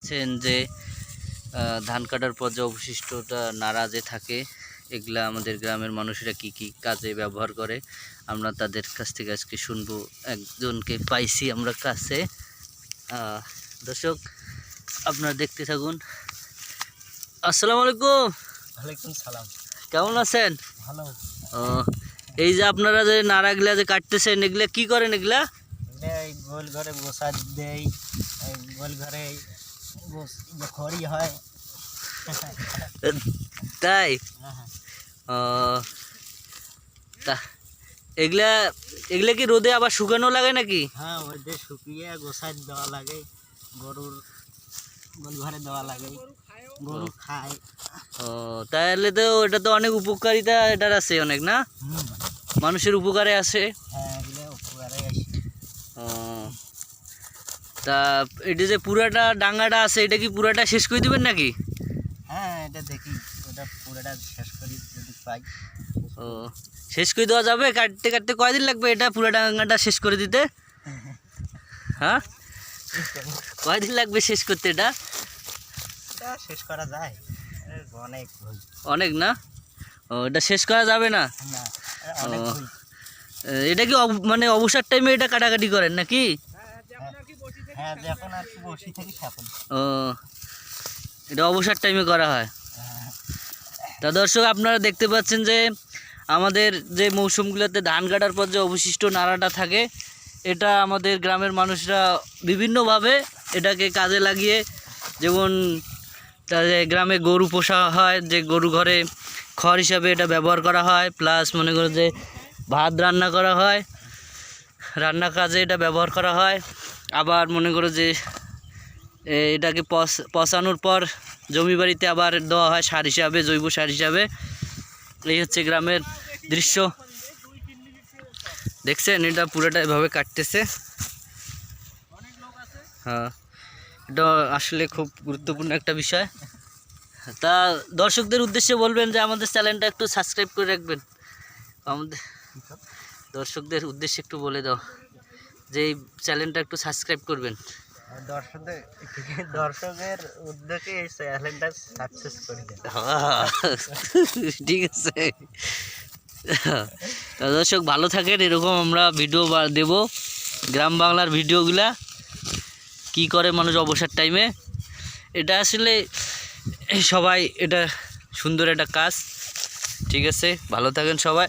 দেখছেন যে ধান কাটার পর যে অবশিষ্টটা নাড়া যে থাকে, এগুলা আমাদের গ্রামের মানুষেরা কি কি কাজে ব্যবহার করে আমরা তাদের কাছ থেকে আজকে শুনবো। একজনকে পাইছি আমরা কাছে। দর্শক আপনারা দেখতে থাকুন। আসসালামু আলাইকুম। ওয়ালাইকুম সালাম। কেমন আছেন? ভালো। এই যে আপনারা যে নাড়াগুলা যে কাটতেছেন, এগুলা কি করেন? এগুলা এই গোল ঘরে বসা দেই, এই গোল ঘরে খড়ি হয়। তাই? তা এগুলা এগুলা কি রোদে আবার শুকানো লাগে নাকি? হ্যাঁ, রোদে শুকিয়ে গোসাই দেওয়া লাগে, গরুর গোল ঘরে দেওয়া লাগে, গরু খায়। তাহলে তো এটা তো অনেক উপকারিতা এটার আছে অনেক, না? মানুষের উপকারে আসে। হ্যাঁ, এগুলো উপকারে আসে। তা এটা যে পুরাটা ডাঙ্গাটা আছে, এটা কি পুরাটা শেষ করে দিবেন নাকি? হ্যাঁ, এটা দেখি ওটা পুরোটা শেষ করি যদি পাই। শেষ করে দেওয়া যাবে? কাটতে কাটতে কয়দিন লাগবে এটা পুরা ডাঙ্গাটা শেষ করে দিতে? হ্যাঁ, কয়দিন লাগবে শেষ করতে এটা? শেষ করা যায় অনেক, অনেক না? এটা শেষ করা যাবে না? না, অনেক। এটা কি মানে অবসর টাইমে এটা কাটাকাটি করেন নাকি? হ্যাঁ, যখন আর কি বসে থাকি তখন। এটা অবসর টাইমে করা হয়। তা দর্শক আপনারা দেখতে পাচ্ছেন যে আমাদের যে মৌসুমগুলোতে ধান কাটার পর যে অবশিষ্ট নাড়াটা থাকে, এটা আমাদের গ্রামের মানুষরা বিভিন্নভাবে এটাকে কাজে লাগিয়ে, যেমন তাদের গ্রামে গরু পোষা হয়, যে গরু ঘরে খড় হিসাবে এটা ব্যবহার করা হয়, প্লাস মনে করো যে ভাত রান্না করা হয়, রান্না কাজে এটা ব্যবহার করা হয়। আবার মনে করো যে এটাকে পচানোর পর জমি বাড়িতে আবার দেওয়া হয় সার হিসাবে, জৈব সার হিসাবে। এই হচ্ছে গ্রামের দৃশ্য। দেখছেন এটা পুরোটা এভাবে কাটতেছে। হ্যাঁ, এটা আসলে খুব গুরুত্বপূর্ণ একটা বিষয়। তা দর্শকদের উদ্দেশ্যে বলবেন যে আমাদের চ্যানেলটা একটু সাবস্ক্রাইব করে রাখবেন। আমাদের দর্শকদের উদ্দেশ্যে একটু বলে দাও যে এই চ্যানেলটা একটু সাবস্ক্রাইব করবেন। দর্শকের উদ্যোগে এই চ্যানেলটা সাকসেস করে দেন। ঠিক আছে। দর্শক ভালো থাকেন, এরকম আমরা ভিডিও দেব, গ্রাম বাংলার ভিডিওগুলা কি করে মানুষ অবসর টাইমে। এটা আসলে সবাই, এটা সুন্দর একটা কাজ। ঠিক আছে, ভালো থাকেন সবাই।